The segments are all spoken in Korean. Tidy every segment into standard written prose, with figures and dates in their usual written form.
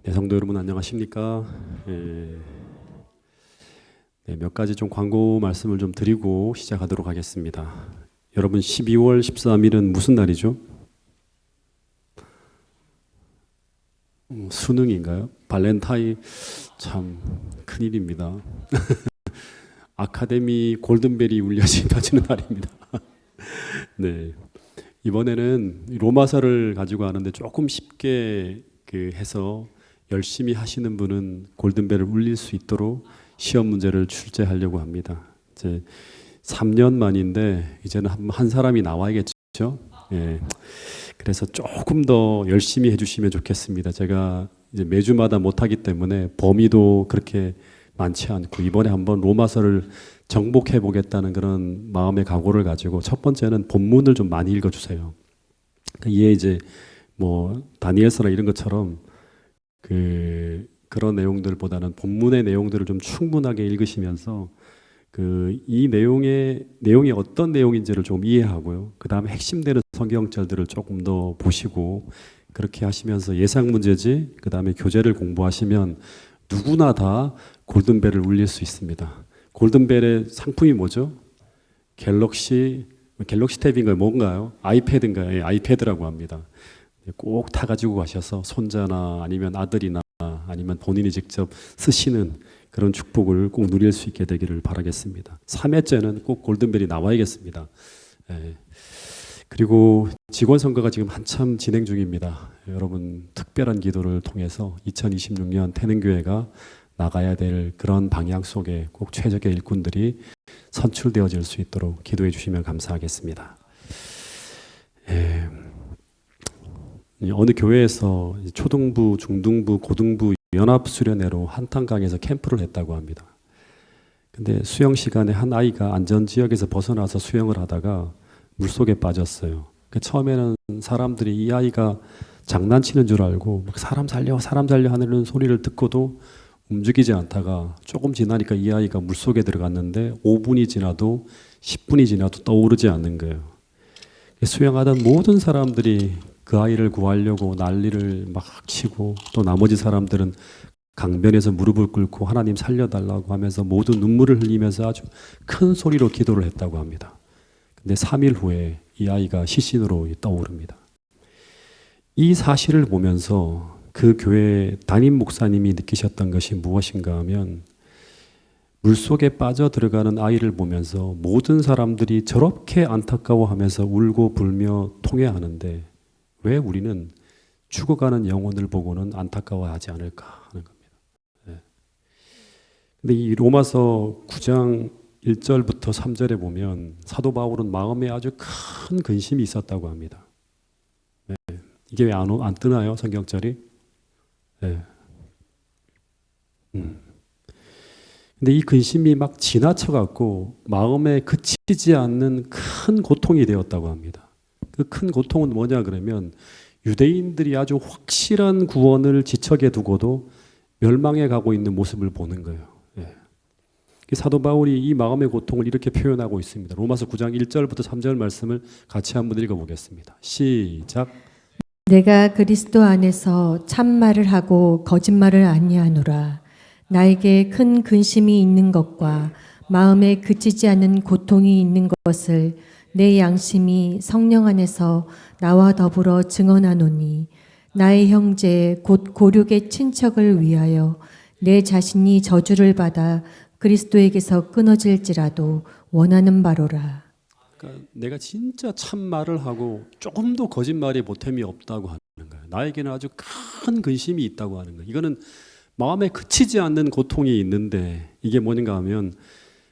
네, 성도 여러분 안녕하십니까? 몇 가지 좀 광고 말씀을 좀 드리고 시작하도록 하겠습니다. 여러분 12월 13일은 무슨 날이죠? 수능인가요? 발렌타인 참 큰일입니다. 아카데미 골든벨이 울려지는 날입니다. 네, 이번에는 로마서를 가지고 하는데 조금 쉽게 해서 열심히 하시는 분은 골든벨을 울릴 수 있도록 시험 문제를 출제하려고 합니다. 이제 3년 만인데 이제는 한 사람이 나와야겠죠. 예. 그래서 조금 더 열심히 해주시면 좋겠습니다. 제가 이제 매주마다 못하기 때문에 범위도 그렇게 많지 않고 이번에 한번 로마서를 정복해 보겠다는 그런 마음의 각오를 가지고 첫 번째는 본문을 좀 많이 읽어주세요. 이게 이제 뭐 다니엘서나 이런 것처럼 그런 내용들보다는 본문의 내용들을 좀 충분하게 읽으시면서 이 내용이 어떤 내용인지를 좀 이해하고요. 그 다음에 핵심되는 성경절들을 조금 더 보시고 그렇게 하시면서 예상 문제지, 그 다음에 교재를 공부하시면 누구나 다 골든벨을 울릴 수 있습니다. 골든벨의 상품이 뭐죠? 갤럭시 탭인가요? 뭔가요? 아이패드인가요? 예, 아이패드라고 합니다. 꼭 타가지고 가셔서 손자나 아니면 아들이나 아니면 본인이 직접 쓰시는 그런 축복을 꼭 누릴 수 있게 되기를 바라겠습니다. 3회째는 꼭 골든벨이 나와야겠습니다. 예. 그리고 직원선거가 지금 한참 진행 중입니다. 여러분 특별한 기도를 통해서 2026년 태능교회가 나가야 될 그런 방향 속에 꼭 최적의 일꾼들이 선출되어질 수 있도록 기도해 주시면 감사하겠습니다. 예. 어느 교회에서 초등부, 중등부, 고등부 연합수련회로 한탄강에서 캠프를 했다고 합니다. 근데 수영 시간에 한 아이가 안전지역에서 벗어나서 수영을 하다가 물속에 빠졌어요. 처음에는 사람들이 이 아이가 장난치는 줄 알고 막 사람 살려 하는 소리를 듣고도 움직이지 않다가 조금 지나니까 이 아이가 물속에 들어갔는데 5분이 지나도 10분이 지나도 떠오르지 않는 거예요. 수영하던 모든 사람들이 그 아이를 구하려고 난리를 막 치고 또 나머지 사람들은 강변에서 무릎을 꿇고 하나님 살려달라고 하면서 모두 눈물을 흘리면서 아주 큰 소리로 기도를 했다고 합니다. 근데 3일 후에 이 아이가 시신으로 떠오릅니다. 이 사실을 보면서 그 교회 담임 목사님이 느끼셨던 것이 무엇인가 하면 물속에 빠져 들어가는 아이를 보면서 모든 사람들이 저렇게 안타까워하면서 울고 불며 통회하는데 왜 우리는 죽어가는 영혼을 보고는 안타까워하지 않을까 하는 겁니다. 네. 근데 이 로마서 9장 1절부터 3절에 보면 사도 바울은 마음에 아주 큰 근심이 있었다고 합니다. 네. 이게 왜 안 뜨나요? 성경절이? 네. 근데 이 근심이 막 지나쳐갖고 마음에 그치지 않는 큰 고통이 되었다고 합니다. 그 큰 고통은 뭐냐 그러면 유대인들이 아주 확실한 구원을 지척에 두고도 멸망해 가고 있는 모습을 보는 거예요. 예. 사도 바울이 이 마음의 고통을 이렇게 표현하고 있습니다. 로마서 9장 1절부터 3절 말씀을 같이 한번 읽어보겠습니다. 시작. 내가 그리스도 안에서 참말을 하고 거짓말을 아니하노라. 나에게 큰 근심이 있는 것과 마음에 그치지 않는 고통이 있는 것을 내 양심이 성령 안에서 나와 더불어 증언하노니 나의 형제 곧 고륙의 친척을 위하여 내 자신이 저주를 받아 그리스도에게서 끊어질지라도 원하는 바로라. 그러니까 내가 진짜 참말을 하고 조금도 거짓말에 보탬이 없다고 하는 거예요. 나에게는 아주 큰 근심이 있다고 하는 거예요. 이거는 마음에 그치지 않는 고통이 있는데 이게 뭐는가 하면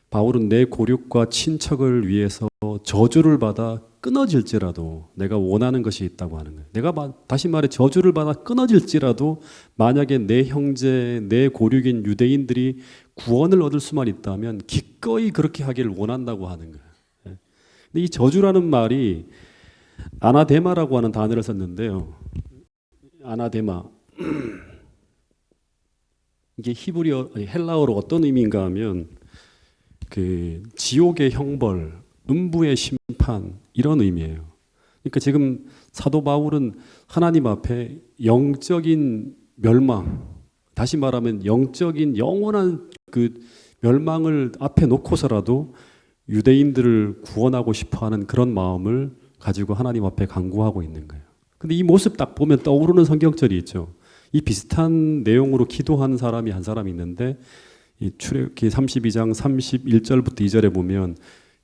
바울은 내 고륙과 친척을 위해서 저주를 받아 끊어질지라도 내가 원하는 것이 있다고 하는 거예요. 내가 다시 말해 저주를 받아 끊어질지라도 만약에 내 형제, 내 고륙인 유대인들이 구원을 얻을 수만 있다면 기꺼이 그렇게 하기를 원한다고 하는 거예요. 근데 이 저주라는 말이 아나데마라고 하는 단어를 썼는데요. 아나데마 이게 헬라어로 어떤 의미인가 하면 지옥의 형벌, 음부의 심판 이런 의미예요. 그러니까 지금 사도 바울은 하나님 앞에 영적인 멸망, 다시 말하면 영적인 영원한 그 멸망을 앞에 놓고서라도 유대인들을 구원하고 싶어하는 그런 마음을 가지고 하나님 앞에 간구하고 있는 거예요. 근데 이 모습 딱 보면 떠오르는 성경절이 있죠. 이 비슷한 내용으로 기도한 사람이 한 사람이 있는데 이 출애굽기 32장 31절부터 2절에 보면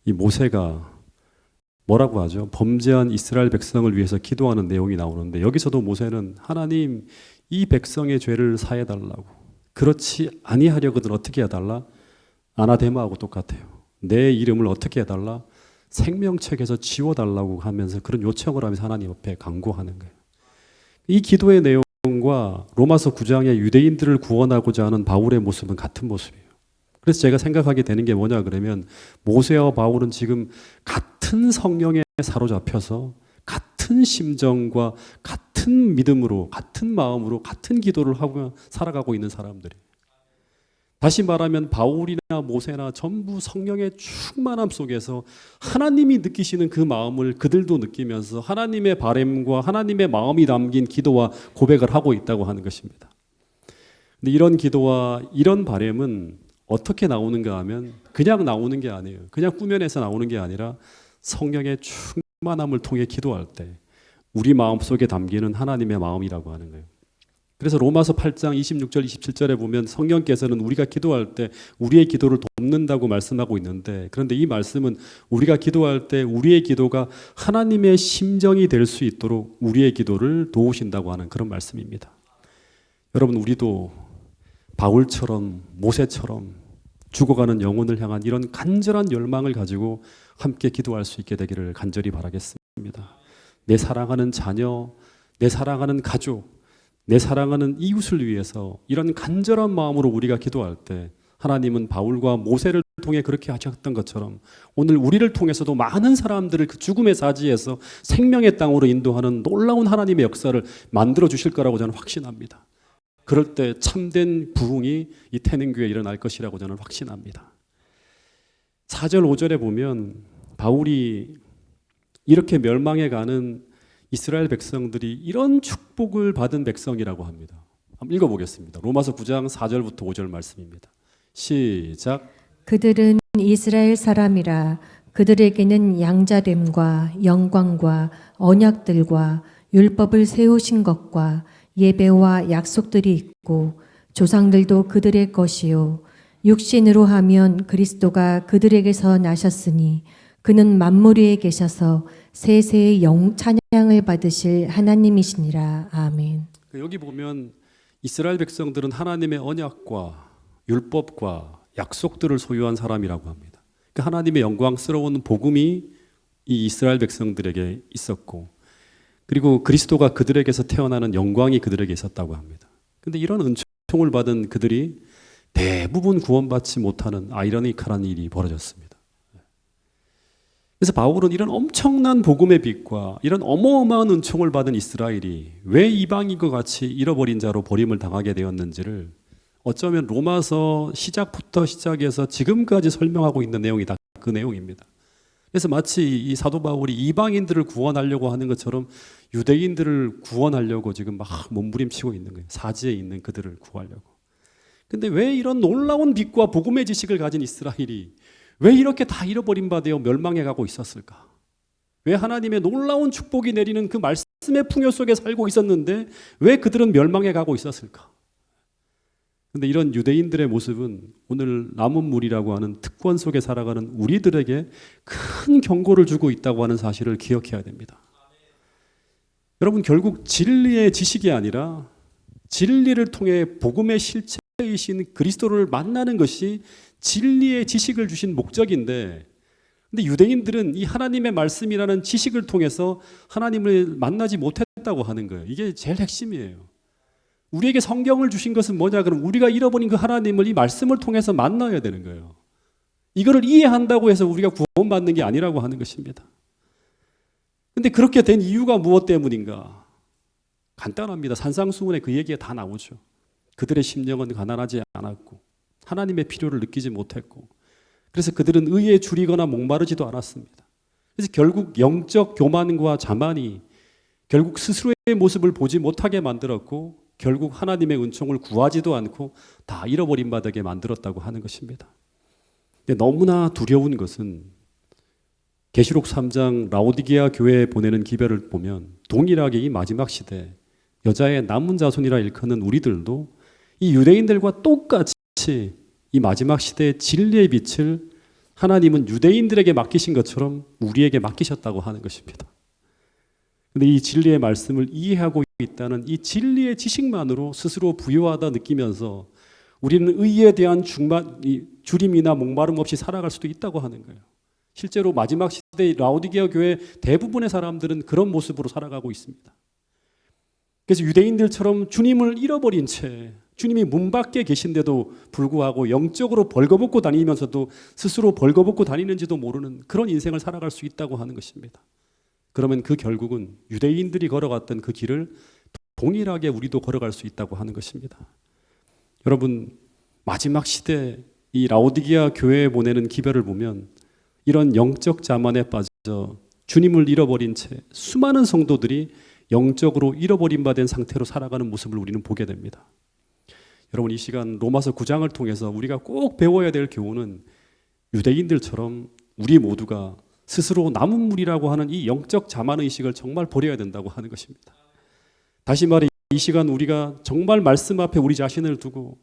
이 모세가 뭐라고 하죠? 범죄한 이스라엘 백성을 위해서 기도하는 내용이 나오는데 여기서도 모세는 하나님 이 백성의 죄를 사해 달라고. 그렇지 아니하려거든 어떻게 해달라? 아나데마하고 똑같아요. 내 이름을 어떻게 해달라? 생명책에서 지워달라고 하면서 그런 요청을 하면서 하나님 앞에 간구하는 거예요. 이 기도의 내용과 로마서 9장의 유대인들을 구원하고자 하는 바울의 모습은 같은 모습이에요. 그래서 제가 생각하게 되는 게 뭐냐 그러면 모세와 바울은 지금 같은 성령에 사로잡혀서 같은 심정과 같은 믿음으로 같은 마음으로 같은 기도를 하고 살아가고 있는 사람들이에요. 다시 말하면 바울이나 모세나 전부 성령의 충만함 속에서 하나님이 느끼시는 그 마음을 그들도 느끼면서 하나님의 바램과 하나님의 마음이 담긴 기도와 고백을 하고 있다고 하는 것입니다. 근데 이런 기도와 이런 바램은 어떻게 나오는가 하면 그냥 나오는 게 아니에요. 그냥 꾸며내서 나오는 게 아니라 성령의 충만함을 통해 기도할 때 우리 마음속에 담기는 하나님의 마음이라고 하는 거예요. 그래서 로마서 8장 26절 27절에 보면 성령께서는 우리가 기도할 때 우리의 기도를 돕는다고 말씀하고 있는데 그런데 이 말씀은 우리가 기도할 때 우리의 기도가 하나님의 심정이 될 수 있도록 우리의 기도를 도우신다고 하는 그런 말씀입니다. 여러분 우리도 바울처럼 모세처럼 죽어가는 영혼을 향한 이런 간절한 열망을 가지고 함께 기도할 수 있게 되기를 간절히 바라겠습니다. 내 사랑하는 자녀, 내 사랑하는 가족, 내 사랑하는 이웃을 위해서 이런 간절한 마음으로 우리가 기도할 때 하나님은 바울과 모세를 통해 그렇게 하셨던 것처럼 오늘 우리를 통해서도 많은 사람들을 그 죽음의 사지에서 생명의 땅으로 인도하는 놀라운 하나님의 역사를 만들어 주실 거라고 저는 확신합니다. 그럴 때 참된 부흥이 이 태능교회에 일어날 것이라고 저는 확신합니다. 4절 5절에 보면 바울이 이렇게 멸망해가는 이스라엘 백성들이 이런 축복을 받은 백성이라고 합니다. 한번 읽어보겠습니다. 로마서 9장 4절부터 5절 말씀입니다. 시작. 그들은 이스라엘 사람이라 그들에게는 양자됨과 영광과 언약들과 율법을 세우신 것과 예배와 약속들이 있고 조상들도 그들의 것이요 육신으로 하면 그리스도가 그들에게서 나셨으니 그는 만물 위에 계셔서 세세의 찬양을 받으실 하나님이시니라. 아멘. 여기 보면 이스라엘 백성들은 하나님의 언약과 율법과 약속들을 소유한 사람이라고 합니다. 그러니까 하나님의 영광스러운 복음이 이 이스라엘 백성들에게 있었고 그리고 그리스도가 그들에게서 태어나는 영광이 그들에게 있었다고 합니다. 그런데 이런 은총을 받은 그들이 대부분 구원받지 못하는 아이러니컬한 일이 벌어졌습니다. 그래서 바울은 이런 엄청난 복음의 빛과 이런 어마어마한 은총을 받은 이스라엘이 왜 이방인과 같이 잃어버린 자로 버림을 당하게 되었는지를 어쩌면 로마서 시작부터 시작해서 지금까지 설명하고 있는 내용이 다 그 내용입니다. 그래서 마치 이 사도 바울이 이방인들을 구원하려고 하는 것처럼 유대인들을 구원하려고 지금 막 몸부림치고 있는 거예요. 사지에 있는 그들을 구하려고. 근데 왜 이런 놀라운 빛과 복음의 지식을 가진 이스라엘이 왜 이렇게 다 잃어버린 바 되어 멸망해 가고 있었을까? 왜 하나님의 놀라운 축복이 내리는 그 말씀의 풍요 속에 살고 있었는데 왜 그들은 멸망해 가고 있었을까? 근데 이런 유대인들의 모습은 오늘 남은 물이라고 하는 특권 속에 살아가는 우리들에게 큰 경고를 주고 있다고 하는 사실을 기억해야 됩니다. 여러분 결국 진리의 지식이 아니라 진리를 통해 복음의 실체이신 그리스도를 만나는 것이 진리의 지식을 주신 목적인데 근데 유대인들은 이 하나님의 말씀이라는 지식을 통해서 하나님을 만나지 못했다고 하는 거예요. 이게 제일 핵심이에요. 우리에게 성경을 주신 것은 뭐냐? 그럼 우리가 잃어버린 그 하나님을 이 말씀을 통해서 만나야 되는 거예요. 이거를 이해한다고 해서 우리가 구원받는 게 아니라고 하는 것입니다. 근데 그렇게 된 이유가 무엇 때문인가? 간단합니다. 산상수훈에 그 얘기가 다 나오죠. 그들의 심령은 가난하지 않았고 하나님의 필요를 느끼지 못했고 그래서 그들은 의에 줄이거나 목마르지도 않았습니다. 그래서 결국 영적 교만과 자만이 결국 스스로의 모습을 보지 못하게 만들었고 결국 하나님의 은총을 구하지도 않고 다 잃어버린 바 되게 만들었다고 하는 것입니다. 근데 너무나 두려운 것은 계시록 3장 라오디게아 교회에 보내는 기별을 보면 동일하게 이 마지막 시대 여자의 남은 자손이라 일컫는 우리들도 이 유대인들과 똑같이 이 마지막 시대의 진리의 빛을 하나님은 유대인들에게 맡기신 것처럼 우리에게 맡기셨다고 하는 것입니다. 그런데 이 진리의 말씀을 이해하고 있다는 이 진리의 지식만으로 스스로 부유하다 느끼면서 우리는 의에 대한 주림이나 목마름 없이 살아갈 수도 있다고 하는 거예요. 실제로 마지막 시대 라오디게아 교회 대부분의 사람들은 그런 모습으로 살아가고 있습니다. 그래서 유대인들처럼 주님을 잃어버린 채 주님이 문 밖에 계신데도 불구하고 영적으로 벌거벗고 다니면서도 스스로 벌거벗고 다니는지도 모르는 그런 인생을 살아갈 수 있다고 하는 것입니다. 그러면 그 결국은 유대인들이 걸어갔던 그 길을 동일하게 우리도 걸어갈 수 있다고 하는 것입니다. 여러분, 마지막 시대 이 라오디게아 교회에 보내는 기별을 보면 이런 영적 자만에 빠져 주님을 잃어버린 채 수많은 성도들이 영적으로 잃어버린 바 된 상태로 살아가는 모습을 우리는 보게 됩니다. 여러분, 이 시간 로마서 9장을 통해서 우리가 꼭 배워야 될 교훈은 유대인들처럼 우리 모두가 스스로 남은 물이라고 하는 이 영적 자만의식을 정말 버려야 된다고 하는 것입니다. 다시 말해 이 시간 우리가 정말 말씀 앞에 우리 자신을 두고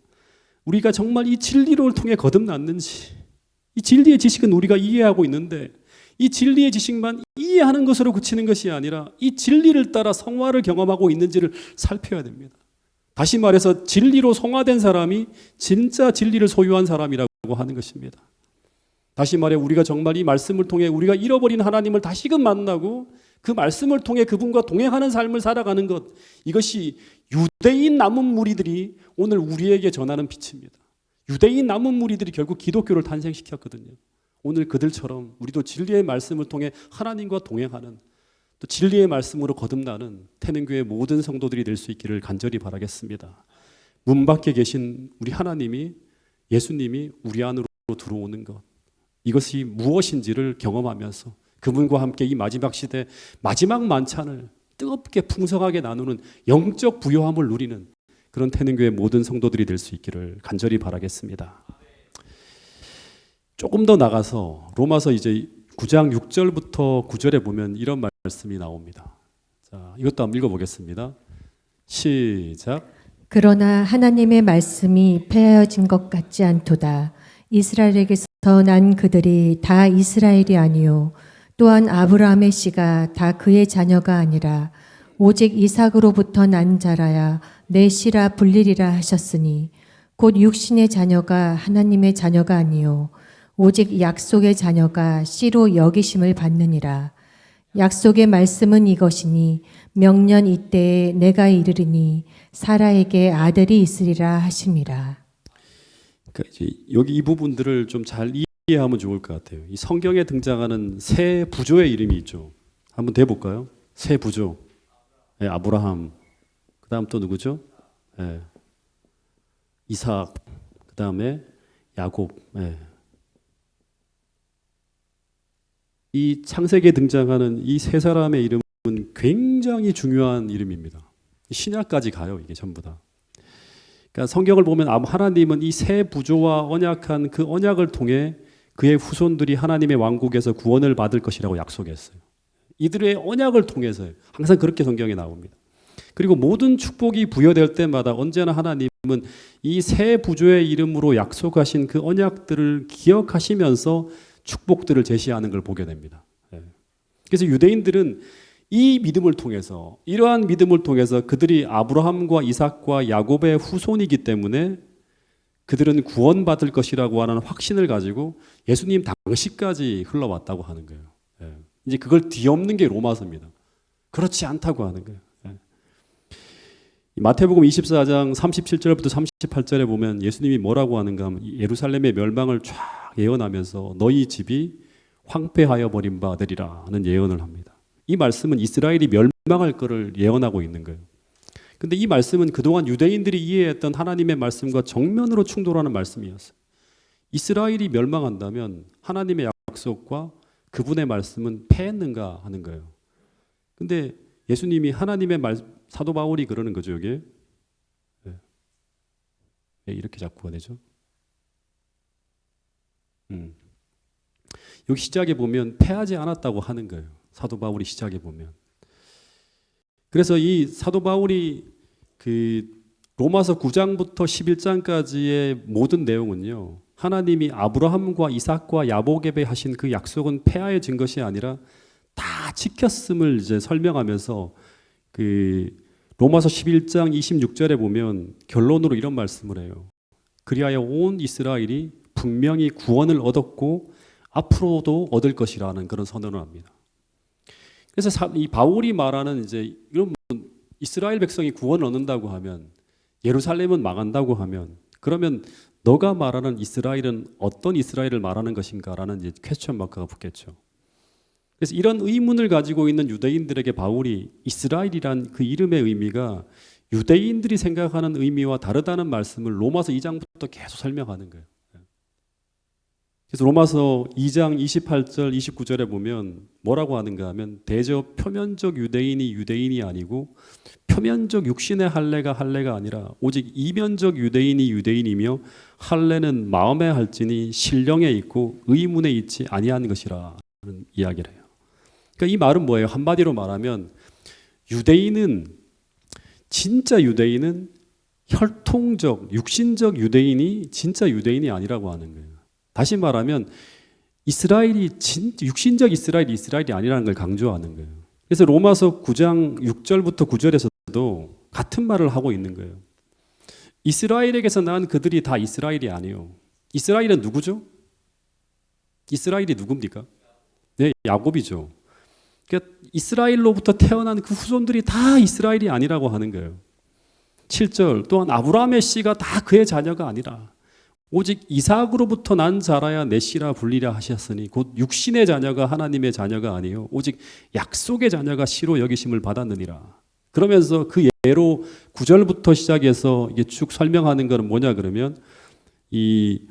우리가 정말 이 진리를 통해 거듭났는지, 이 진리의 지식은 우리가 이해하고 있는데 이 진리의 지식만 이해하는 것으로 그치는 것이 아니라 이 진리를 따라 성화를 경험하고 있는지를 살펴야 됩니다. 다시 말해서 진리로 성화된 사람이 진짜 진리를 소유한 사람이라고 하는 것입니다. 다시 말해 우리가 정말 이 말씀을 통해 우리가 잃어버린 하나님을 다시금 만나고 그 말씀을 통해 그분과 동행하는 삶을 살아가는 것, 이것이 유대인 남은 무리들이 오늘 우리에게 전하는 빛입니다. 유대인 남은 무리들이 결국 기독교를 탄생시켰거든요. 오늘 그들처럼 우리도 진리의 말씀을 통해 하나님과 동행하는, 또 진리의 말씀으로 거듭나는 태능교회 모든 성도들이 될 수 있기를 간절히 바라겠습니다. 문 밖에 계신 우리 하나님이, 예수님이 우리 안으로 들어오는 것, 이것이 무엇인지를 경험하면서 그분과 함께 이 마지막 시대 마지막 만찬을 뜨겁게 풍성하게 나누는 영적 부요함을 누리는 그런 태능교회 모든 성도들이 될 수 있기를 간절히 바라겠습니다. 조금 더 나가서 로마서 이제 9장 6절부터 9절에 보면 이런 말씀이 나옵니다. 자, 이것도 한번 읽어보겠습니다. 시작. 그러나 하나님의 말씀이 폐하여진 것 같지 않도다. 이스라엘에게서 난 그들이 다 이스라엘이 아니요 또한 아브라함의 씨가 다 그의 자녀가 아니라 오직 이삭으로부터 난 자라야 내 씨라 불리리라 하셨으니 곧 육신의 자녀가 하나님의 자녀가 아니요 오직 약속의 자녀가 씨로 여기심을 받느니라. 약속의 말씀은 이것이니 명년 이때에 내가 이르리니 사라에게 아들이 있으리라 하심이라. 그러니까 이제 여기 이 부분들을 좀 잘 이해하면 좋을 것 같아요. 이 성경에 등장하는 세 부조의 이름이 있죠. 한번 대볼까요? 세 부조. 네, 아브라함. 그 다음 또 누구죠? 네. 이삭. 그 다음에 야곱. 네. 이 창세기에 등장하는 이 세 사람의 이름은 굉장히 중요한 이름입니다. 신약까지 가요, 이게 전부 다. 그러니까 성경을 보면 하나님은 이 세 부조와 언약한 그 언약을 통해 그의 후손들이 하나님의 왕국에서 구원을 받을 것이라고 약속했어요. 이들의 언약을 통해서요. 항상 그렇게 성경에 나옵니다. 그리고 모든 축복이 부여될 때마다 언제나 하나님은 이 세 부조의 이름으로 약속하신 그 언약들을 기억하시면서 축복들을 제시하는 걸 보게 됩니다. 그래서 유대인들은 이 믿음을 통해서, 이러한 믿음을 통해서 그들이 아브라함과 이삭과 야곱의 후손이기 때문에 그들은 구원받을 것이라고 하는 확신을 가지고 예수님 당시까지 흘러왔다고 하는 거예요. 이제 그걸 뒤엎는 게 로마서입니다. 그렇지 않다고 하는 거예요. 마태복음 24장 37절부터 38절에 보면 예수님이 뭐라고 하는가 하면 예루살렘의 멸망을 쫙 예언하면서 너희 집이 황폐하여 버린 바 되리라 하는 예언을 합니다. 이 말씀은 이스라엘이 멸망할 것을 예언하고 있는 거예요. 근데 이 말씀은 그동안 유대인들이 이해했던 하나님의 말씀과 정면으로 충돌하는 말씀이었어요. 이스라엘이 멸망한다면 하나님의 약속과 그분의 말씀은 패했는가 하는 거예요. 근데 예수님이 하나님의 사도 바울이 그러는 거죠, 여기. 왜 이렇게 자꾸가 되죠? 여기 시작에 보면 패하지 않았다고 하는 거예요. 사도 바울이 시작에 보면. 그래서 이 사도 바울이 그 로마서 9장부터 11장까지의 모든 내용은요, 하나님이 아브라함과 이삭과 야곱에게 하신 그 약속은 폐하여진 것이 아니라 다 지켰음을 이제 설명하면서 그 로마서 11장 26절에 보면 결론으로 이런 말씀을 해요. 그리하여 온 이스라엘이 분명히 구원을 얻었고 앞으로도 얻을 것이라는 그런 선언을 합니다. 그래서 이 바울이 말하는 이제 이런 이스라엘 백성이 구원을 얻는다고 하면 예루살렘은 망한다고 하면 그러면 너가 말하는 이스라엘은 어떤 이스라엘을 말하는 것인가라는 이제 퀘스천 마크가 붙겠죠. 그래서 이런 의문을 가지고 있는 유대인들에게 바울이 이스라엘이란 그 이름의 의미가 유대인들이 생각하는 의미와 다르다는 말씀을 로마서 2장부터 계속 설명하는 거예요. 그래서 로마서 2장 28절 29절에 보면 뭐라고 하는가 하면 대저 표면적 유대인이 유대인이 아니고 표면적 육신의 할례가 할례가 아니라 오직 이면적 유대인이 유대인이며 할례는 마음에 할지니 신령에 있고 의문에 있지 아니한 것이라는 이야기를 해요. 그러니까 이 말은 뭐예요? 한마디로 말하면 유대인은 진짜 유대인은 혈통적 육신적 유대인이 진짜 유대인이 아니라고 하는 거예요. 다시 말하면 이스라엘이 육신적 이스라엘이 아니라는 걸 강조하는 거예요. 그래서 로마서 9장 6절부터 9절에서도 같은 말을 하고 있는 거예요. 이스라엘에게서 난 그들이 다 이스라엘이 아니에요. 이스라엘은 누구죠? 이스라엘이 누굽니까? 네, 야곱이죠. 그러니까 이스라엘로부터 태어난 그 후손들이 다 이스라엘이 아니라고 하는 거예요. 7절 또한 아브라함의 씨가 다 그의 자녀가 아니라 오직 이삭으로부터 난 자라야 내 씨라 불리라 하셨으니 곧 육신의 자녀가 하나님의 자녀가 아니요 오직 약속의 자녀가 씨로 여기심을 받았느니라. 그러면서 그 예로 9절부터 시작해서 이게 쭉 설명하는 것은 뭐냐 그러면 이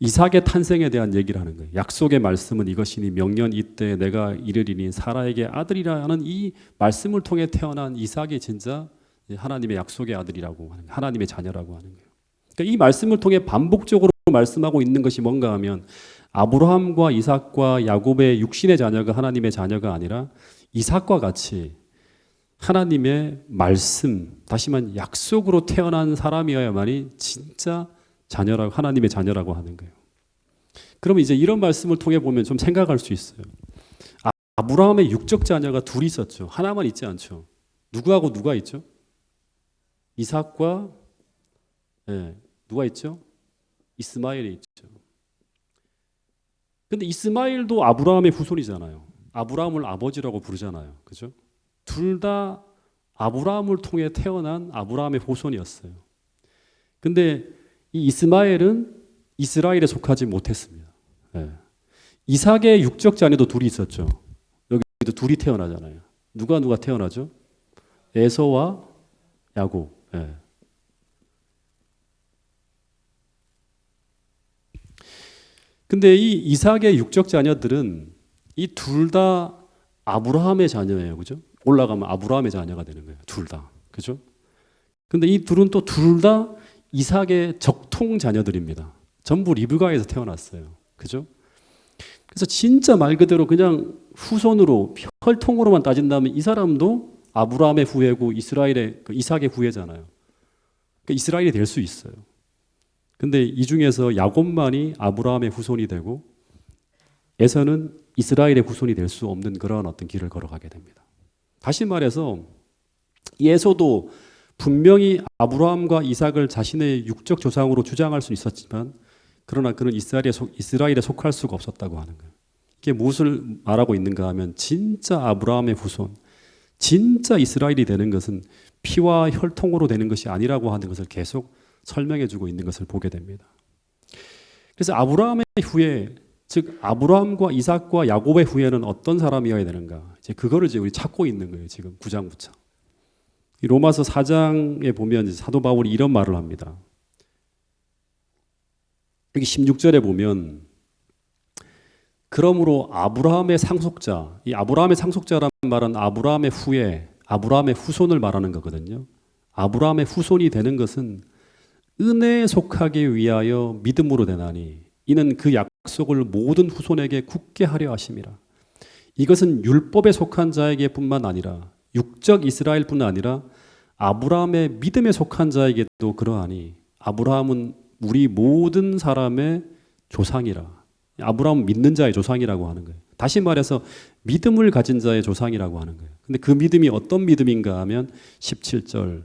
이삭의 탄생에 대한 얘기를 하는 거예요. 약속의 말씀은 이것이니 명년 이때 내가 이르리니 사라에게 아들이라는 이 말씀을 통해 태어난 이삭이 진짜 하나님의 약속의 아들이라고 하는 거예요. 하나님의 자녀라고 하는 거예요. 그러니까 이 말씀을 통해 반복적으로 말씀하고 있는 것이 뭔가 하면 아브라함과 이삭과 야곱의 육신의 자녀가 하나님의 자녀가 아니라 이삭과 같이 하나님의 말씀, 다시 말하면 약속으로 태어난 사람이어야만이 진짜 자녀라고 하나님의 자녀라고 하는 거예요. 그러면 이제 이런 말씀을 통해 보면 좀 생각할 수 있어요. 아브라함의 육적 자녀가 둘이 있었죠. 하나만 있지 않죠. 누구하고 누가 있죠? 이삭과 누가 있죠? 이스마엘이 있죠. 근데 이스마엘도 아브라함의 후손이잖아요. 아브라함을 아버지라고 부르잖아요. 그죠? 둘 다 아브라함을 통해 태어난 아브라함의 후손이었어요. 근데 이 이스마엘은 이스라엘에 속하지 못했습니다. 이삭의 육적 자녀도 둘이 있었죠. 여기도 둘이 태어나잖아요. 누가 태어나죠? 에서와 야곱. 근데 이 이삭의 육적 자녀들은 이 둘 다 아브라함의 자녀예요. 그죠? 올라가면 아브라함의 자녀가 되는 거예요. 둘 다. 그죠? 근데 이 둘은 또 둘 다 이삭의 적통 자녀들입니다. 전부 리브가에서 태어났어요. 그죠? 그래서 진짜 말 그대로 그냥 후손으로 혈통으로만 따진다면 이 사람도 아브라함의 후예고 이스라엘의 이삭의 후예잖아요. 그러니까 이스라엘이 될 수 있어요. 근데 이 중에서 야곱만이 아브라함의 후손이 되고 에서는 이스라엘의 후손이 될 수 없는 그런 어떤 길을 걸어가게 됩니다. 다시 말해서 에서도 분명히 아브라함과 이삭을 자신의 육적 조상으로 주장할 수 있었지만 그러나 그는 이스라엘에 속할 수가 없었다고 하는 거예요. 이게 무엇을 말하고 있는가 하면 진짜 아브라함의 후손, 진짜 이스라엘이 되는 것은 피와 혈통으로 되는 것이 아니라고 하는 것을 계속 설명해 주고 있는 것을 보게 됩니다. 그래서 아브라함의 후예, 즉 아브라함과 이삭과 야곱의 후예는 어떤 사람이어야 되는가? 이제 그거를 이제 우리 찾고 있는 거예요. 지금 9장부터. 로마서 4장에 보면 사도 바울이 이런 말을 합니다. 여기 16절에 보면 그러므로 아브라함의 상속자, 이 아브라함의 상속자란 말은 아브라함의 후예, 아브라함의 후손을 말하는 거거든요. 아브라함의 후손이 되는 것은 은혜에 속하기 위하여 믿음으로 되나니 이는 그 약속을 모든 후손에게 굳게 하려 하심이라. 이것은 율법에 속한 자에게뿐만 아니라 육적 이스라엘뿐 아니라 아브라함의 믿음에 속한 자에게도 그러하니 아브라함은 우리 모든 사람의 조상이라. 아브라함은 믿는 자의 조상이라고 하는 거예요. 다시 말해서 믿음을 가진 자의 조상이라고 하는 거예요. 근데 그 믿음이 어떤 믿음인가 하면 17절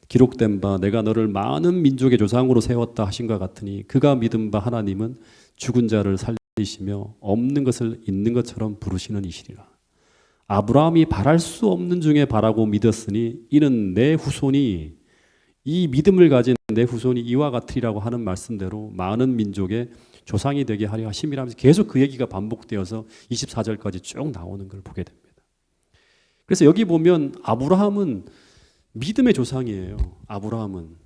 기록된 바 내가 너를 많은 민족의 조상으로 세웠다 하신 것 같으니 그가 믿은 바 하나님은 죽은 자를 살리시며 없는 것을 있는 것처럼 부르시는 이시리라. 아브라함이 바랄 수 없는 중에 바라고 믿었으니 이는 내 후손이 이 믿음을 가진 내 후손이 이와 같으리라고 하는 말씀대로 많은 민족의 조상이 되게 하려 하심이라면서 계속 그 얘기가 반복되어서 24절까지 쭉 나오는 걸 보게 됩니다. 그래서 여기 보면 아브라함은 믿음의 조상이에요. 아브라함은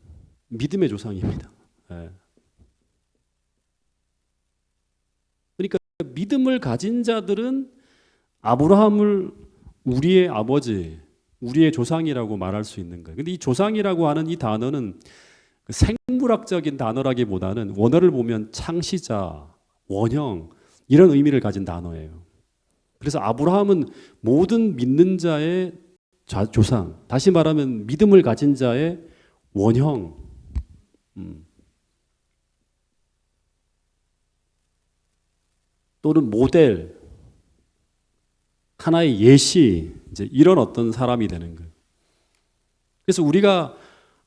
믿음의 조상입니다. 예. 그러니까 믿음을 가진 자들은 아브라함을 우리의 아버지, 우리의 조상이라고 말할 수 있는 거예요. 근데 이 조상이라고 하는 이 단어는 생물학적인 단어라기보다는 원어를 보면 창시자, 원형 이런 의미를 가진 단어예요. 그래서 아브라함은 모든 믿는 자의 조상, 다시 말하면 믿음을 가진 자의 원형. 또는 모델, 하나의 예시, 이제 이런 어떤 사람이 되는 거예요. 그래서 우리가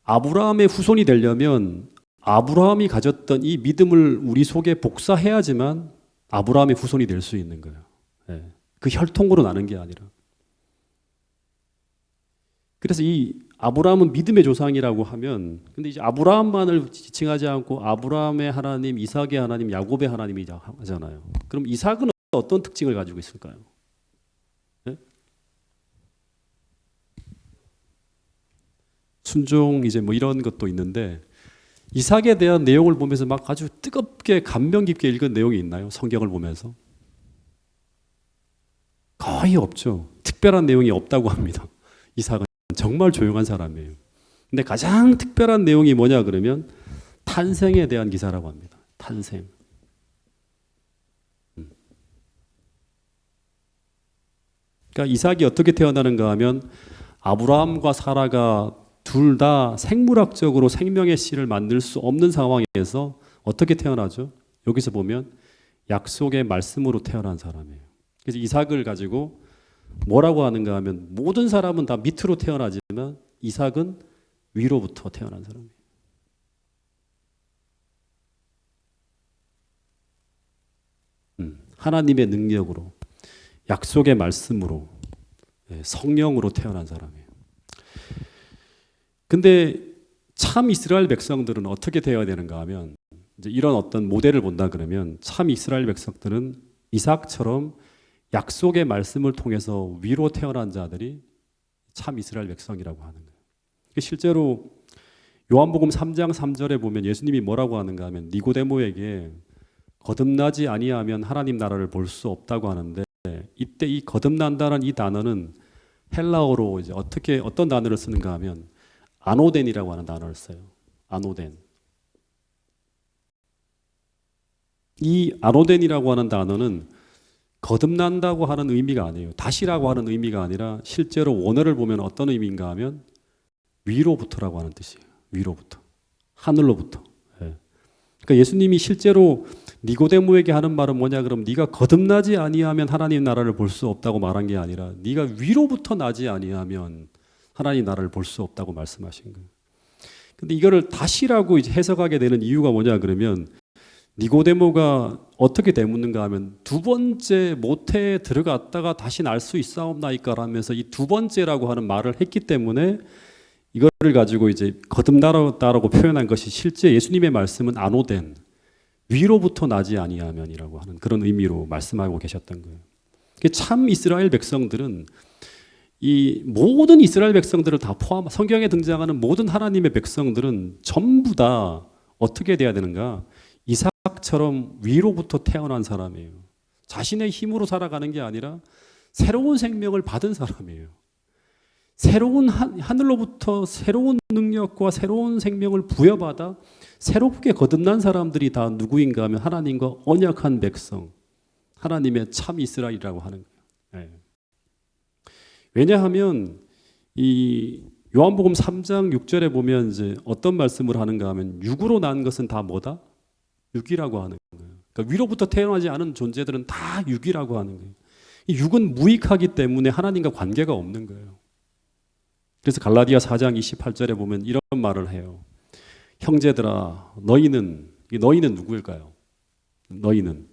아브라함의 후손이 되려면 아브라함이 가졌던 이 믿음을 우리 속에 복사해야지만 아브라함의 후손이 될 수 있는 거예요. 예. 그 혈통으로 나는 게 아니라. 그래서 이 아브라함은 믿음의 조상이라고 하면, 근데 이제 아브라함만을 지칭하지 않고 아브라함의 하나님, 이삭의 하나님, 야곱의 하나님이 하잖아요. 그럼 이삭은 어떤 특징을 가지고 있을까요? 네? 순종 이제 뭐 이런 것도 있는데 이삭에 대한 내용을 보면서 막 아주 뜨겁게 감명 깊게 읽은 내용이 있나요? 성경을 보면서 거의 없죠. 특별한 내용이 없다고 합니다. 이삭은 정말 조용한 사람이에요. 근데 가장 특별한 내용이 뭐냐 그러면 탄생에 대한 기사라고 합니다. 탄생. 그러니까 이삭이 어떻게 태어나는가 하면 아브라함과 사라가 둘 다 생물학적으로 생명의 씨를 만들 수 없는 상황에서 어떻게 태어나죠? 여기서 보면 약속의 말씀으로 태어난 사람이에요. 그래서 이삭을 가지고 뭐라고 하는가 하면 모든 사람은 다 밑으로 태어나지만 이삭은 위로부터 태어난 사람이에요. 하나님의 능력으로, 약속의 말씀으로, 성령으로 태어난 사람이에요. 근데 참 이스라엘 백성들은 어떻게 되어야 되는가 하면 이제 이런 어떤 모델을 본다 그러면 참 이스라엘 백성들은 이삭처럼 약속의 말씀을 통해서 위로 태어난 자들이 참 이스라엘 백성이라고 하는 거예요. 실제로 요한복음 3장 3절에 보면 예수님이 뭐라고 하는가 하면 니고데모에게 거듭나지 아니하면 하나님 나라를 볼 수 없다고 하는데 이때 이 거듭난다는 이 단어는 헬라어로 이제 어떤 단어를 쓰는가 하면 아노덴이라고 하는 단어를 써요. 아노덴. 이 아노덴이라고 하는 단어는 거듭난다고 하는 의미가 아니에요. 다시라고 하는 의미가 아니라 실제로 원어를 보면 어떤 의미인가 하면 위로부터라고 하는 뜻이에요. 위로부터. 하늘로부터. 그러니까 예수님이 실제로 니고데모에게 하는 말은 뭐냐 그럼 네가 거듭나지 아니하면 하나님 나라를 볼 수 없다고 말한 게 아니라 네가 위로부터 나지 아니하면 하나님 나라를 볼 수 없다고 말씀하신 거예요. 근데 이거를 다시라고 이제 해석하게 되는 이유가 뭐냐 그러면 니고데모가 어떻게 되묻는가 하면 두 번째 모태에 들어갔다가 다시 날 수 있사옵나이까 라면서 이 두 번째라고 하는 말을 했기 때문에 이거를 가지고 이제 거듭나다라고 표현한 것이 실제 예수님의 말씀은 아노덴, 위로부터 나지 아니하면이라고 하는 그런 의미로 말씀하고 계셨던 거예요. 참 이스라엘 백성들은 이 모든 이스라엘 백성들을 다 포함, 성경에 등장하는 모든 하나님의 백성들은 전부 다 어떻게 돼야 되는가? 이삭처럼 위로부터 태어난 사람이에요. 자신의 힘으로 살아가는 게 아니라 새로운 생명을 받은 사람이에요. 새로운 하늘로부터 새로운 능력과 새로운 생명을 부여받아 새롭게 거듭난 사람들이 다 누구인가 하면 하나님과 언약한 백성, 하나님의 참 이스라엘이라고 하는 거예요. 왜냐하면 이 요한복음 3장 6절에 보면 이제 어떤 말씀을 하는가 하면 육으로 난 것은 다 뭐다? 육이라고 하는 거예요. 그러니까 위로부터 태어나지 않은 존재들은 다 육이라고 하는 거예요. 이 육은 무익하기 때문에 하나님과 관계가 없는 거예요. 그래서 갈라디아 4장 28절에 보면 이런 말을 해요. 형제들아, 너희는 누구일까요? 너희는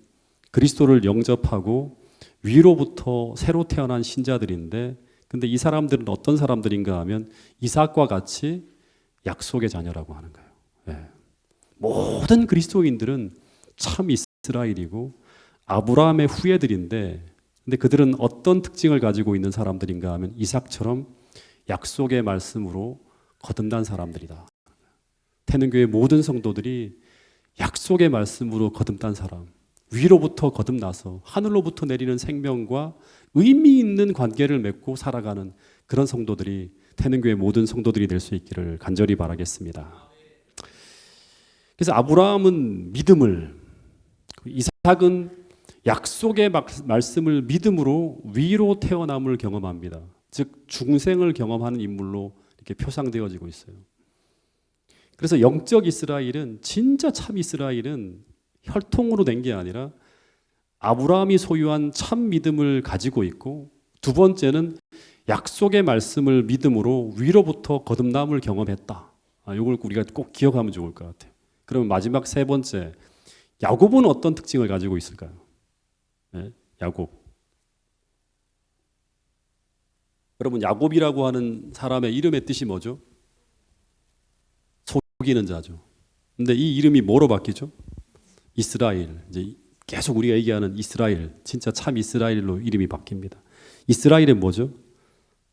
그리스도를 영접하고 위로부터 새로 태어난 신자들인데, 근데 이 사람들은 어떤 사람들인가 하면 이삭과 같이 약속의 자녀라고 하는 거예요. 네. 모든 그리스도인들은 참 이스라엘이고 아브라함의 후예들인데, 근데 그들은 어떤 특징을 가지고 있는 사람들인가 하면 이삭처럼 약속의 말씀으로 거듭난 사람들이다. 태능교회 모든 성도들이 약속의 말씀으로 거듭난 사람, 위로부터 거듭나서 하늘로부터 내리는 생명과 의미 있는 관계를 맺고 살아가는 그런 성도들이 태능교회 모든 성도들이 될 수 있기를 간절히 바라겠습니다. 그래서 아브라함은 믿음을, 이삭은 약속의 말씀을 믿음으로 위로 태어남을 경험합니다. 즉 중생을 경험하는 인물로 이렇게 표상되어지고 있어요. 그래서 영적 이스라엘은, 진짜 참 이스라엘은 혈통으로 된 게 아니라 아브라함이 소유한 참 믿음을 가지고 있고, 두 번째는 약속의 말씀을 믿음으로 위로부터 거듭남을 경험했다. 이걸 우리가 꼭 기억하면 좋을 것 같아요. 그러면 마지막 세 번째, 야곱은 어떤 특징을 가지고 있을까요? 네, 야곱. 여러분, 야곱이라고 하는 사람의 이름의 뜻이 뭐죠? 속이는 자죠. 근데 이 이름이 뭐로 바뀌죠? 이스라엘. 이제 계속 우리가 얘기하는 이스라엘, 진짜 참 이스라엘로 이름이 바뀝니다. 이스라엘은 뭐죠?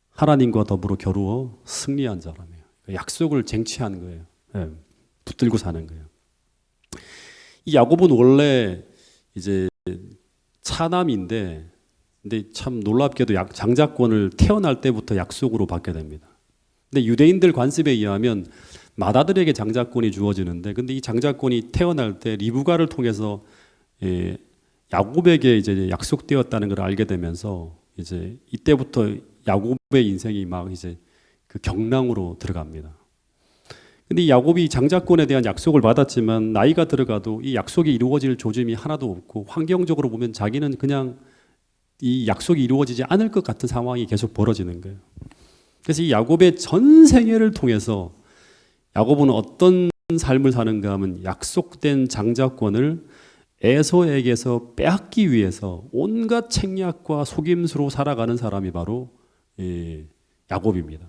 하나님과 더불어 겨루어 승리한 자라며요. 약속을 쟁취한 거예요. 네, 붙들고 사는 거예요. 이 야곱은 원래 이제 차남인데, 근데 참 놀랍게도 장자권을 태어날 때부터 약속으로 받게 됩니다. 근데 유대인들 관습에 의하면 맏아들에게 장자권이 주어지는데, 근데 이 장자권이 태어날 때 리브가를 통해서 야곱에게 이제 약속되었다는 걸 알게 되면서 이제 이때부터 야곱의 인생이 막 이제 그 경랑으로 들어갑니다. 근데 이 야곱이 장자권에 대한 약속을 받았지만 나이가 들어가도 이 약속이 이루어질 조짐이 하나도 없고, 환경적으로 보면 자기는 그냥 이 약속이 이루어지지 않을 것 같은 상황이 계속 벌어지는 거예요. 그래서 이 야곱의 전 생애를 통해서 야곱은 어떤 삶을 사는가 하면 약속된 장자권을 에서에게서 빼앗기 위해서 온갖 책략과 속임수로 살아가는 사람이 바로 야곱입니다.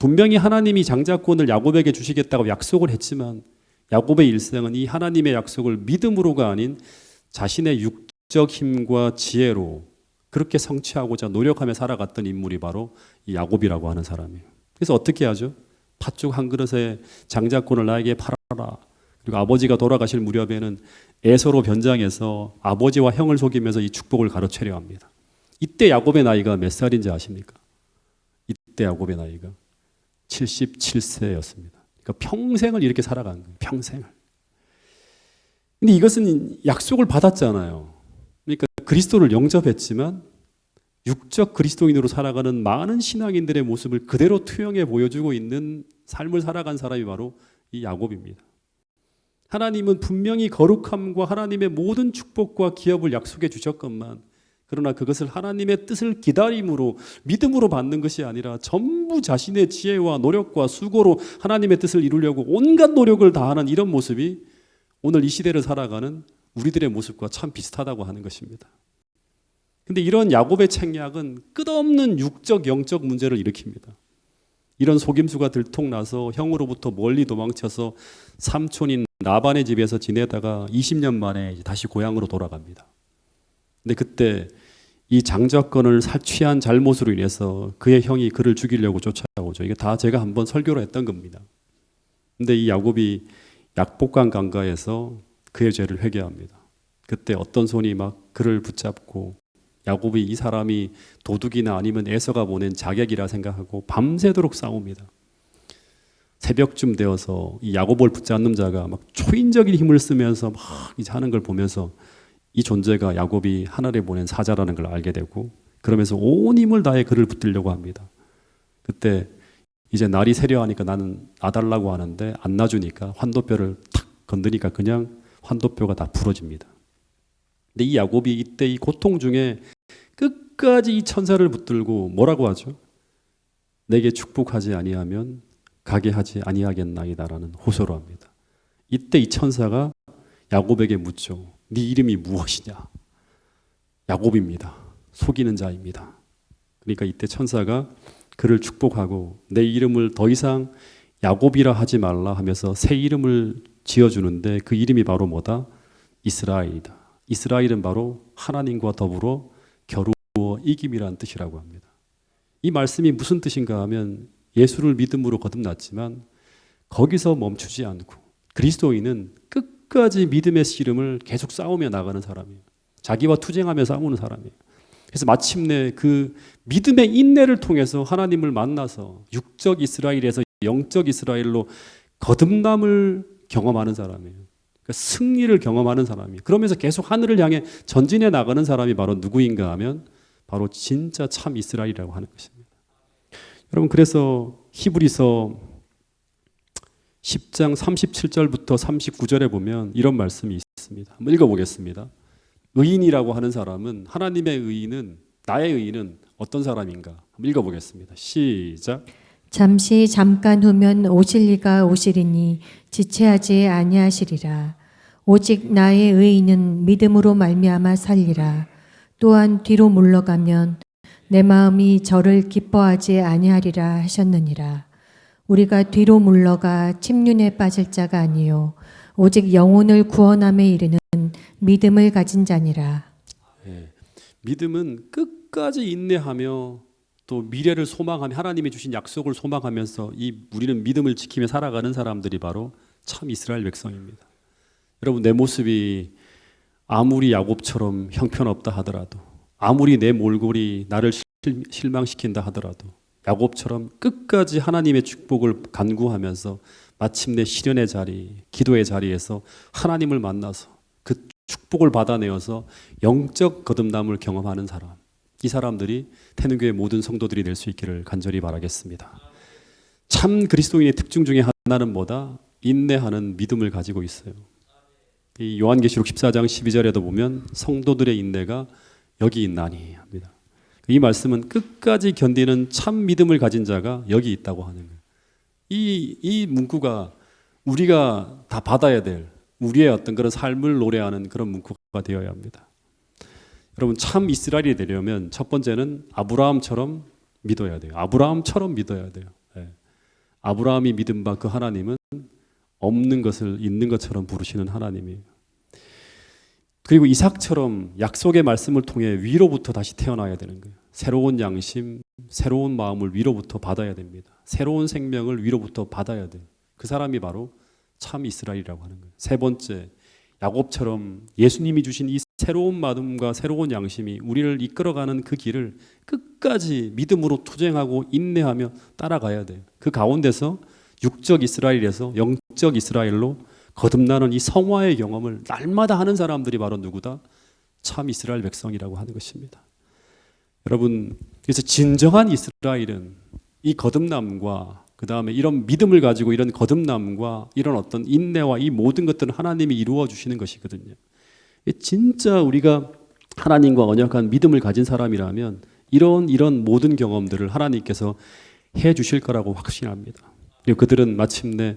분명히 하나님이 장자권을 야곱에게 주시겠다고 약속을 했지만 야곱의 일생은 이 하나님의 약속을 믿음으로가 아닌 자신의 육적 힘과 지혜로 그렇게 성취하고자 노력하며 살아갔던 인물이 바로 이 야곱이라고 하는 사람이에요. 그래서 어떻게 하죠? 팥죽 한 그릇에 장자권을 나에게 팔아라. 그리고 아버지가 돌아가실 무렵에는 에서로 변장해서 아버지와 형을 속이면서 이 축복을 가로채려 합니다. 이때 야곱의 나이가 몇 살인지 아십니까? 이때 야곱의 나이가 77세였습니다. 그러니까 평생을 이렇게 살아간 거예요. 평생을. 근데 이것은 약속을 받았잖아요. 그러니까 그리스도를 영접했지만 육적 그리스도인으로 살아가는 많은 신앙인들의 모습을 그대로 투영해 보여주고 있는 삶을 살아간 사람이 바로 이 야곱입니다. 하나님은 분명히 거룩함과 하나님의 모든 축복과 기업을 약속해 주셨건만, 그러나 그것을 하나님의 뜻을 기다림으로 믿음으로 받는 것이 아니라 전부 자신의 지혜와 노력과 수고로 하나님의 뜻을 이루려고 온갖 노력을 다하는 이런 모습이 오늘 이 시대를 살아가는 우리들의 모습과 참 비슷하다고 하는 것입니다. 근데 이런 야곱의 책략은 끝없는 육적 영적 문제를 일으킵니다. 이런 속임수가 들통나서 형으로부터 멀리 도망쳐서 삼촌인 라반의 집에서 지내다가 20년 만에 다시 고향으로 돌아갑니다. 근데 그때 이 장자권을 취한 잘못으로 인해서 그의 형이 그를 죽이려고 쫓아오죠. 이게 다 제가 한번 설교로 했던 겁니다. 근데 이 야곱이 약복강 강가에서 그의 죄를 회개합니다. 그때 어떤 손이 막 그를 붙잡고 야곱이 이 사람이 도둑이나 아니면 에서가 보낸 자객이라 생각하고 밤새도록 싸웁니다. 새벽쯤 되어서 이 야곱을 붙잡는 자가 막 초인적인 힘을 쓰면서 막 이제 하는 걸 보면서 이 존재가 야곱이 하늘에 보낸 사자라는 걸 알게 되고, 그러면서 온 힘을 다해 그를 붙들려고 합니다. 그때 이제 날이 새려하니까 나는 놔달라고 하는데 안 놔주니까 환도뼈를 탁 건드니까 그냥 환도뼈가 다 부러집니다. 근데 이 야곱이 이때 이 고통 중에 끝까지 이 천사를 붙들고 뭐라고 하죠? 내게 축복하지 아니하면 가게 하지 아니하겠나이다라는 호소를 합니다. 이때 이 천사가 야곱에게 묻죠. 네 이름이 무엇이냐? 야곱입니다. 속이는 자입니다. 그러니까 이때 천사가 그를 축복하고 내 이름을 더 이상 야곱이라 하지 말라 하면서 새 이름을 지어주는데 그 이름이 바로 뭐다? 이스라엘이다. 이스라엘은 바로 하나님과 더불어 겨루어 이김이라는 뜻이라고 합니다. 이 말씀이 무슨 뜻인가 하면 예수를 믿음으로 거듭났지만 거기서 멈추지 않고 그리스도인은 끝까지 믿음의 씨름을 계속 싸우며 나가는 사람이에요. 자기와 투쟁하며 싸우는 사람이에요. 그래서 마침내 그 믿음의 인내를 통해서 하나님을 만나서 육적 이스라엘에서 영적 이스라엘로 거듭남을 경험하는 사람이에요. 그러니까 승리를 경험하는 사람이에요. 그러면서 계속 하늘을 향해 전진해 나가는 사람이 바로 누구인가 하면 바로 진짜 참 이스라엘이라고 하는 것입니다. 여러분, 그래서 히브리서 10장 37절부터 39절에 보면 이런 말씀이 있습니다. 한번 읽어보겠습니다. 의인이라고 하는 사람은, 하나님의 의인은, 나의 의인은 어떤 사람인가? 한번 읽어보겠습니다. 시작. 잠시 잠깐 후면 오실 이가 오시리니 지체하지 아니하시리라. 오직 나의 의인은 믿음으로 말미암아 살리라. 또한 뒤로 물러가면 내 마음이 저를 기뻐하지 아니하리라 하셨느니라. 우리가 뒤로 물러가 침륜에 빠질 자가 아니요 오직 영혼을 구원함에 이르는 믿음을 가진 자니라. 네. 믿음은 끝까지 인내하며 또 미래를 소망하며 하나님이 주신 약속을 소망하면서 우리는 믿음을 지키며 살아가는 사람들이 바로 참 이스라엘 백성입니다. 여러분, 내 모습이 아무리 야곱처럼 형편없다 하더라도, 아무리 내 몰골이 나를 실망시킨다 하더라도 야곱처럼 끝까지 하나님의 축복을 간구하면서 마침내 시련의 자리, 기도의 자리에서 하나님을 만나서 그 축복을 받아내어서 영적 거듭남을 경험하는 사람, 이 사람들이 태능교회 모든 성도들이 될 수 있기를 간절히 바라겠습니다. 참 그리스도인의 특징 중에 하나는 뭐다? 인내하는 믿음을 가지고 있어요. 이 요한계시록 14장 12절에도 보면 성도들의 인내가 여기 있나니 합니다. 이 말씀은 끝까지 견디는 참 믿음을 가진 자가 여기 있다고 하는 거예요. 이 문구가 우리가 다 받아야 될 우리의 어떤 그런 삶을 노래하는 그런 문구가 되어야 합니다. 여러분, 참 이스라엘이 되려면 첫 번째는 아브라함처럼 믿어야 돼요. 아브라함처럼 믿어야 돼요. 네. 아브라함이 믿은 바 그 하나님은 없는 것을 있는 것처럼 부르시는 하나님이에요. 그리고 이삭처럼 약속의 말씀을 통해 위로부터 다시 태어나야 되는 거예요. 새로운 양심, 새로운 마음을 위로부터 받아야 됩니다. 새로운 생명을 위로부터 받아야 돼요. 그 사람이 바로 참 이스라엘이라고 하는 거예요. 세 번째, 야곱처럼 예수님이 주신 이 새로운 마음과 새로운 양심이 우리를 이끌어가는 그 길을 끝까지 믿음으로 투쟁하고 인내하며 따라가야 돼요. 그 가운데서 육적 이스라엘에서 영적 이스라엘로 거듭나는 이 성화의 경험을 날마다 하는 사람들이 바로 누구다? 참 이스라엘 백성이라고 하는 것입니다. 여러분, 그래서 진정한 이스라엘은 이 거듭남과 그 다음에 이런 믿음을 가지고 이런 거듭남과 이런 어떤 인내와 이 모든 것들은 하나님이 이루어 주시는 것이거든요. 진짜 우리가 하나님과 언약한 믿음을 가진 사람이라면 이런 모든 경험들을 하나님께서 해 주실 거라고 확신합니다. 그리고 그들은 마침내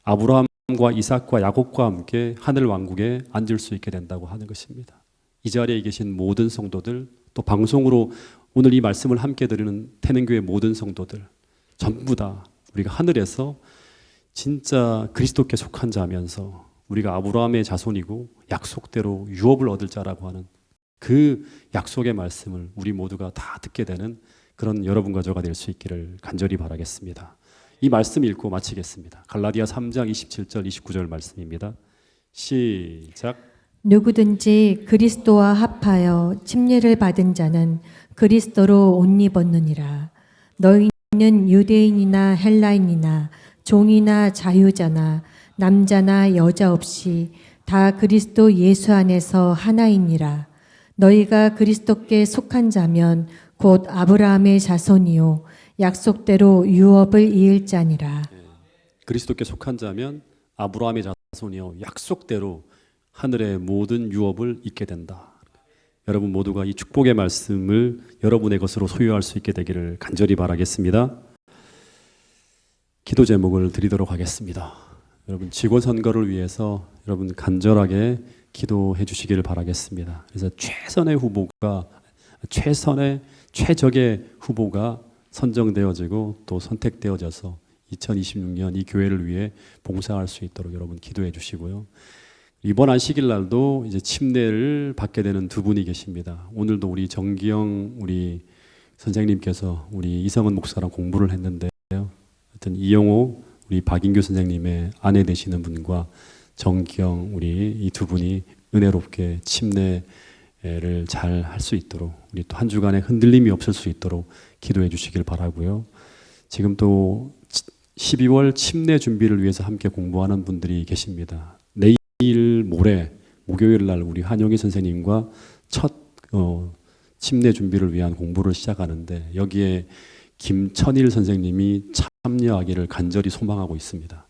아브라함과 이삭과 야곱과 함께 하늘 왕국에 앉을 수 있게 된다고 하는 것입니다. 이 자리에 계신 모든 성도들, 또 방송으로 오늘 이 말씀을 함께 들으는 태능교회 모든 성도들, 전부 다 우리가 하늘에서 진짜 그리스도께 속한 자면서 우리가 아브라함의 자손이고 약속대로 유업을 얻을 자라고 하는 그 약속의 말씀을 우리 모두가 다 듣게 되는 그런 여러분과 저가 될 수 있기를 간절히 바라겠습니다. 이 말씀 읽고 마치겠습니다. 갈라디아 3장 27절 29절 말씀입니다. 시작. 누구든지 그리스도와 합하여 침례를 받은 자는 그리스도로 옷 입었느니라. 너희는 유대인이나 헬라인이나 종이나 자유자나 남자나 여자 없이 다 그리스도 예수 안에서 하나이니라. 너희가 그리스도께 속한 자면 곧 아브라함의 자손이요 약속대로 유업을 이을 자니라. 그리스도께 속한 자면 아브라함의 자손이요 약속대로 하늘의 모든 유업을 잇게 된다. 여러분 모두가 이 축복의 말씀을 여러분의 것으로 소유할 수 있게 되기를 간절히 바라겠습니다. 기도 제목을 드리도록 하겠습니다. 여러분 지구선거를 위해서 여러분 간절하게 기도해 주시기를 바라겠습니다. 그래서 최적의 후보가 선정되어지고 또 선택되어져서 2026년 이 교회를 위해 봉사할 수 있도록 여러분 기도해 주시고요. 이번 안식일 날도 이제 침례를 받게 되는 두 분이 계십니다. 오늘도 우리 정기영 우리 선생님께서 우리 이성은 목사랑 공부를 했는데요. 하여튼 이영호 우리 박인규 선생님의 아내 되시는 분과 정기영 우리 이 두 분이 은혜롭게 침례를 잘 할 수 있도록 우리 또 한 주간에 흔들림이 없을 수 있도록 기도해 주시길 바라고요. 지금 또 12월 침례 준비를 위해서 함께 공부하는 분들이 계십니다. 내일 모레 목요일 날 우리 한영희 선생님과 첫 침례 준비를 위한 공부를 시작하는데 여기에 김천일 선생님이 참여하기를 간절히 소망하고 있습니다.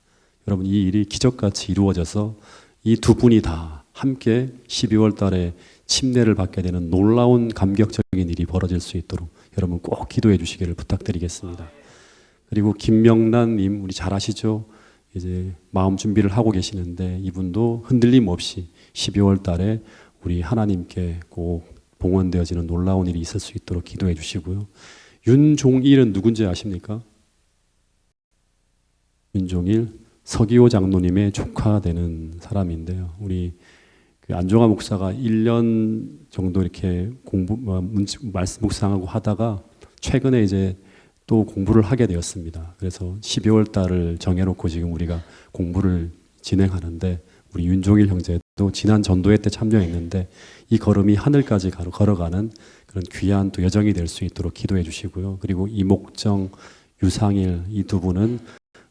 여러분 이 일이 기적같이 이루어져서 이 두 분이 다 함께 12월 달에 침례를 받게 되는 놀라운 감격적인 일이 벌어질 수 있도록 여러분 꼭 기도해 주시기를 부탁드리겠습니다. 그리고 김명란님 우리 잘 아시죠? 이제 마음 준비를 하고 계시는데 이분도 흔들림 없이 12월 달에 우리 하나님께 꼭 봉헌되어지는 놀라운 일이 있을 수 있도록 기도해 주시고요. 윤종일은 누군지 아십니까? 윤종일 서기호 장로님의 조카 되는 사람인데요. 우리 안종화 목사가 1년 정도 이렇게 말씀 묵상하고 하다가 최근에 이제 또 공부를 하게 되었습니다. 그래서 12월 달을 정해놓고 지금 우리가 공부를 진행하는데 우리 윤종일 형제도 지난 전도회 때 참여했는데 이 걸음이 하늘까지 걸어가는 그런 귀한 또 여정이 될 수 있도록 기도해 주시고요. 그리고 이목정, 유상일 이 두 분은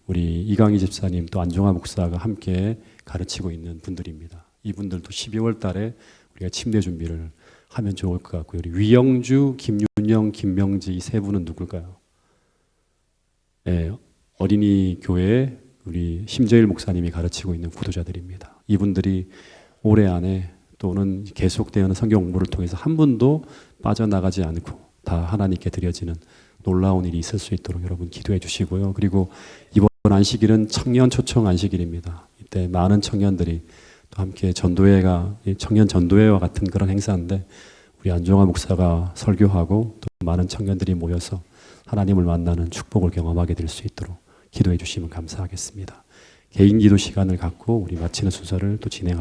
우리 이강희 집사님 또 안종화 목사가 함께 가르치고 있는 분들입니다. 이분들도 12월 달에 우리가 침례 준비를 하면 좋을 것 같고요. 우리 위영주, 김윤영, 김명지 이 세 분은 누굴까요? 네, 어린이 교회 우리 심재일 목사님이 가르치고 있는 구도자들입니다. 이분들이 올해 안에 또는 계속되는 성경 공부를 통해서 한 분도 빠져나가지 않고 다 하나님께 드려지는 놀라운 일이 있을 수 있도록 여러분 기도해 주시고요. 그리고 이번 안식일은 청년 초청 안식일입니다. 이때 많은 청년들이 또 함께 청년 전도회와 같은 그런 행사인데 우리 안종화 목사가 설교하고 또 많은 청년들이 모여서 하나님을 만나는 축복을 경험하게 될 수 있도록 기도해 주시면 감사하겠습니다. 개인 기도 시간을 갖고 우리 마치는 순서를 또 진행하겠습니다.